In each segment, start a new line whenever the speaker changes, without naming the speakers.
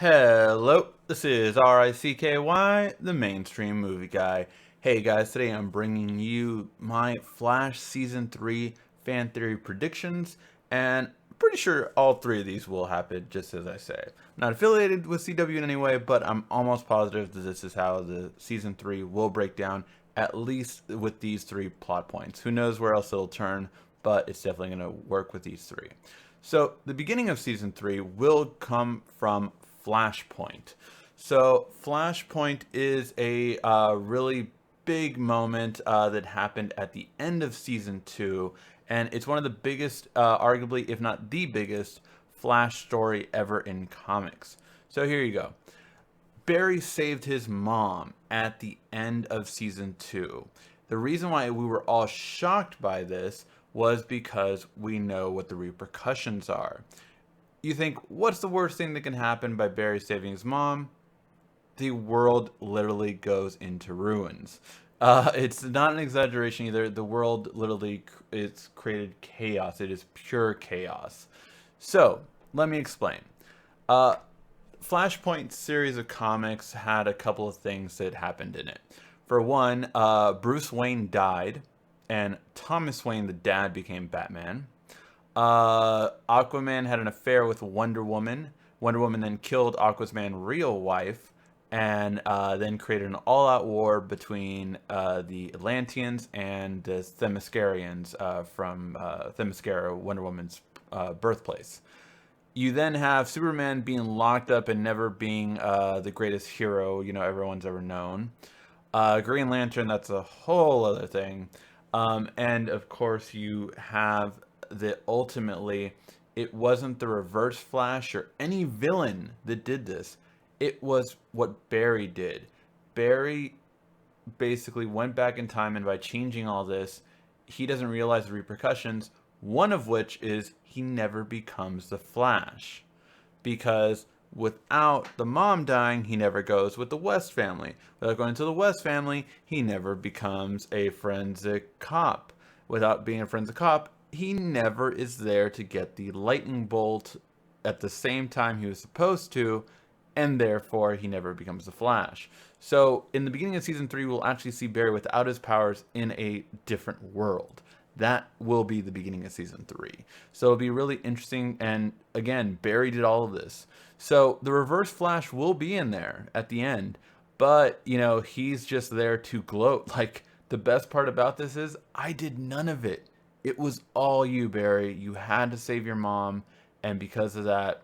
Hello, this is RICKY, the mainstream movie guy. Hey guys, today I'm bringing you my Flash Season 3 fan theory predictions, and I'm pretty sure all three of these will happen just as I say. I'm not affiliated with CW in any way, but I'm almost positive that this is how the Season 3 will break down, at least with these three plot points. Who knows where else it'll turn, but it's definitely going to work with these three. So, the beginning of Season 3 will come from Flashpoint. So Flashpoint is a really big moment that happened at the end of season 2, and it's one of the biggest, arguably, if not the biggest, Flash story ever in comics. So here you go. Barry saved his mom at the end of season 2. The reason why we were all shocked by this was because we know what the repercussions are. You think, what's the worst thing that can happen by Barry saving his mom? The world literally goes into ruins. It's not an exaggeration either. The world literally it's created chaos. It is pure chaos. So let me explain. Uh, Flashpoint series of comics had a couple of things that happened in it. For one, Bruce Wayne died, and Thomas Wayne, the dad, became Batman. Aquaman had an affair with Wonder Woman. Wonder Woman then killed Aquaman's real wife, and then created an all-out war between the Atlanteans and the Themyscirians from Themyscira, Wonder Woman's birthplace. You then have Superman being locked up and never being the greatest hero everyone's ever known. Green Lantern, that's a whole other thing. And of course, you have that ultimately it wasn't the Reverse Flash or any villain that did this. It was what Barry did. Barry basically went back in time, and by changing all this, he doesn't realize the repercussions, one of which is he never becomes the Flash. Because without the mom dying, he never goes with the West family. Without going to the West family, he never becomes a forensic cop. Without being a forensic cop, he never is there to get the lightning bolt at the same time he was supposed to, and therefore he never becomes the Flash. So in the beginning of season 3, we'll actually see Barry without his powers in a different world. That will be the beginning of season 3. So it'll be really interesting, and again, Barry did all of this. So the Reverse Flash will be in there at the end, but he's just there to gloat. Like, the best part about this is I did none of it. It was all you, Barry. You had to save your mom, and because of that,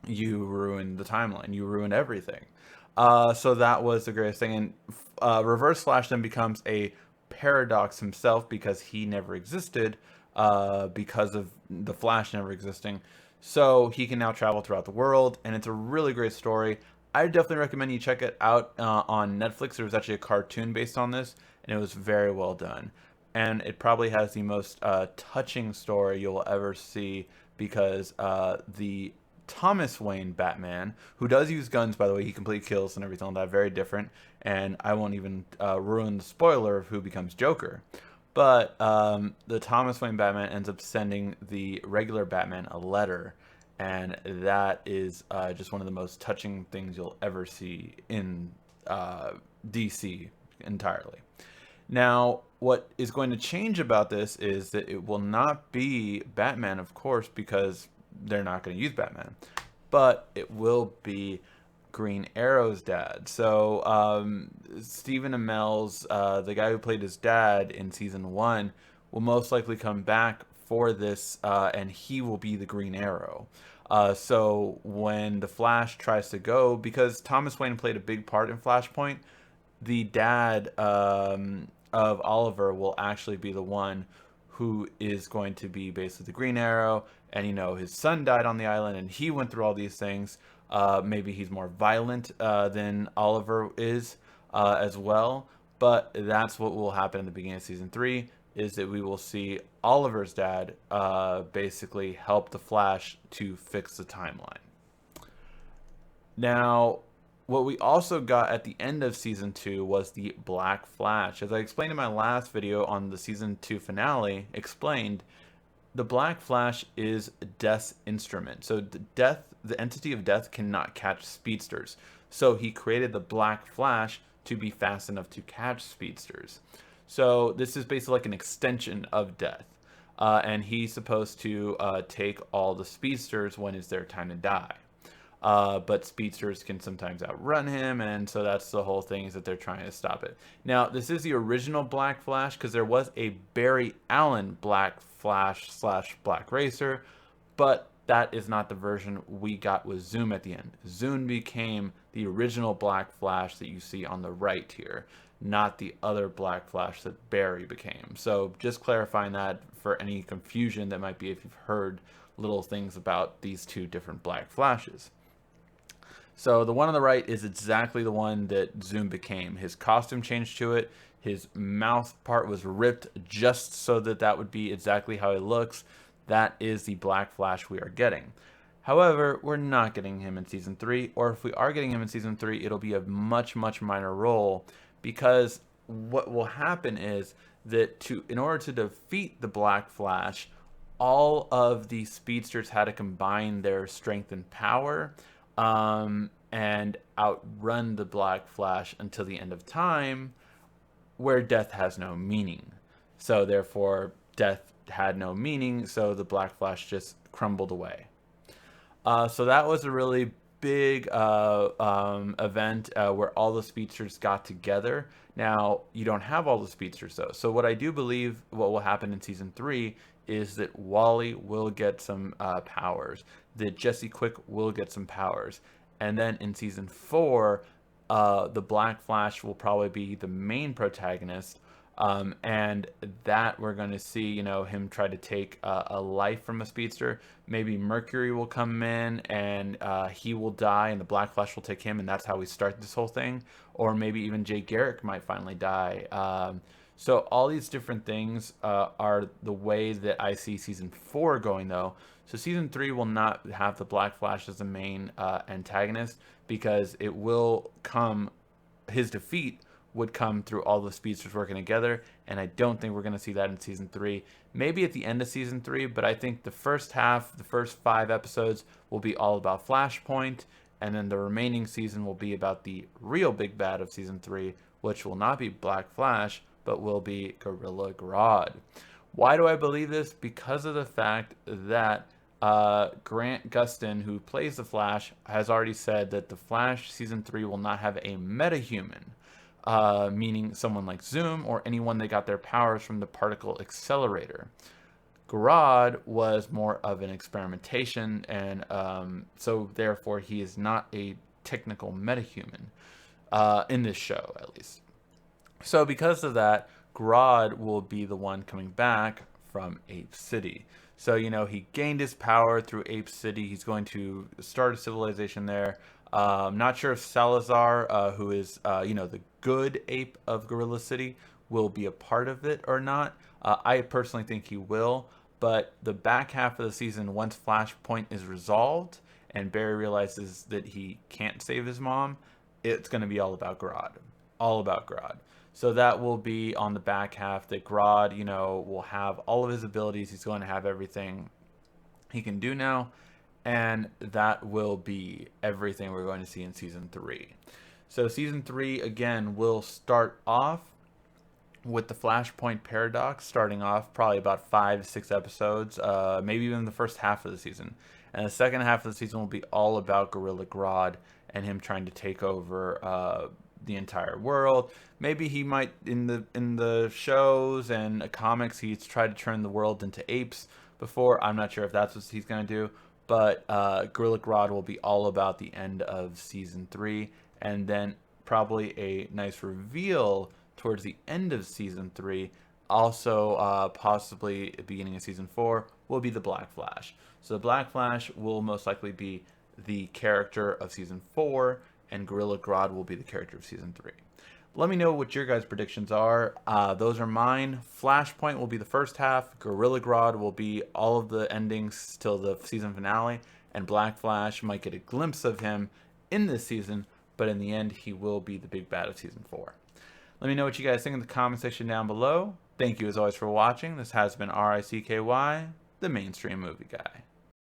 you ruined the timeline. You ruined everything. So that was the greatest thing. And Reverse Flash then becomes a paradox himself because he never existed, because of the Flash never existing. So he can now travel throughout the world, and it's a really great story. I definitely recommend you check it out on Netflix. There was actually a cartoon based on this, and it was very well done. And it probably has the most touching story you'll ever see because the Thomas Wayne Batman, who does use guns, by the way, he completely kills and everything like that, very different. And I won't even ruin the spoiler of who becomes Joker. But the Thomas Wayne Batman ends up sending the regular Batman a letter, and that is just one of the most touching things you'll ever see in DC entirely. Now, what is going to change about this is that it will not be Batman, of course, because they're not going to use Batman, but it will be Green Arrow's dad. So Stephen Amell's, the guy who played his dad in season 1, will most likely come back for this, and he will be the Green Arrow. So when the Flash tries to go, because Thomas Wayne played a big part in Flashpoint, the dad of Oliver will actually be the one who is going to be basically the Green Arrow. And his son died on the island, and he went through all these things. Maybe he's more violent than Oliver is as well. But that's what will happen in the beginning of season 3, is that we will see Oliver's dad basically help the Flash to fix the timeline. Now, what we also got at the end of season 2 was the Black Flash. As I explained in my last video on the season 2 finale, Explained, The Black Flash is Death's instrument. So the entity of Death cannot catch speedsters. So he created the Black Flash to be fast enough to catch speedsters. So this is basically like an extension of Death. And he's supposed to take all the speedsters when it's their time to die. But speedsters can sometimes outrun him, and so that's the whole thing, is that they're trying to stop it. Now, this is the original Black Flash, because there was a Barry Allen Black Flash / Black Racer, but that is not the version we got with Zoom at the end. Zoom became the original Black Flash that you see on the right here, not the other Black Flash that Barry became. So just clarifying that for any confusion that might be if you've heard little things about these two different Black Flashes. So the one on the right is exactly the one that Zoom became. His costume changed to it. His mouth part was ripped just so that that would be exactly how he looks. That is the Black Flash we are getting. However, we're not getting him in Season 3, or if we are getting him in Season 3, it'll be a much, much minor role, because what will happen is that in order to defeat the Black Flash, all of the speedsters had to combine their strength and power, and outrun the Black Flash until the end of time, where Death has no meaning. So therefore, Death had no meaning, so the Black Flash just crumbled away. So that was a really big event where all the speedsters got together. Now, you don't have all the speedsters, though. So what I do believe what will happen in Season 3 is that Wally will get some powers, that Jesse Quick will get some powers. And then in Season 4, the Black Flash will probably be the main protagonist. And that we're going to see, him try to take a life from a speedster. Maybe Mercury will come in and he will die, and the Black Flash will take him, and that's how we start this whole thing. Or maybe even Jay Garrick might finally die. So all these different things are the way that I see Season 4 going, though. So Season 3 will not have the Black Flash as the main antagonist, because it will come, his defeat would come through all the speedsters working together, and I don't think we're going to see that in Season 3. Maybe at the end of Season 3, but I think the first half, the first 5 episodes, will be all about Flashpoint, and then the remaining season will be about the real big bad of Season 3, which will not be Black Flash, but will be Gorilla Grodd. Why do I believe this? Because of the fact that Grant Gustin, who plays the Flash, has already said that the Flash Season 3 will not have a metahuman. Meaning someone like Zoom or anyone that got their powers from the particle accelerator. Grodd was more of an experimentation, and so therefore he is not a technical metahuman in this show, at least. So because of that, Grodd will be the one coming back from Ape City. So, he gained his power through Ape City. He's going to start a civilization there. Not sure if Salazar, who is, the good ape of Gorilla City, will be a part of it or not. I personally think he will, but the back half of the season, once Flashpoint is resolved and Barry realizes that he can't save his mom, it's going to be all about Grodd. All about Grodd. So that will be on the back half, that Grodd, will have all of his abilities. He's going to have everything he can do now. And that will be everything we're going to see in Season 3. So Season 3, again, will start off with the Flashpoint Paradox, starting off probably about 5 to 6 episodes, maybe even the first half of the season. And the second half of the season will be all about Gorilla Grodd and him trying to take over the entire world. Maybe he might, in the shows and comics, he's tried to turn the world into apes before. I'm not sure if that's what he's going to do. But Gorilla Grodd will be all about the end of Season 3, and then probably a nice reveal towards the end of Season 3, also possibly beginning of Season 4, will be the Black Flash. So the Black Flash will most likely be the character of Season 4, and Gorilla Grodd will be the character of Season 3. Let me know what your guys' predictions are. Those are mine. Flashpoint will be the first half. Gorilla Grodd will be all of the endings till the season finale. And Black Flash might get a glimpse of him in this season, but in the end, he will be the big bad of Season 4. Let me know what you guys think in the comment section down below. Thank you as always for watching. This has been RICKY. the mainstream movie guy.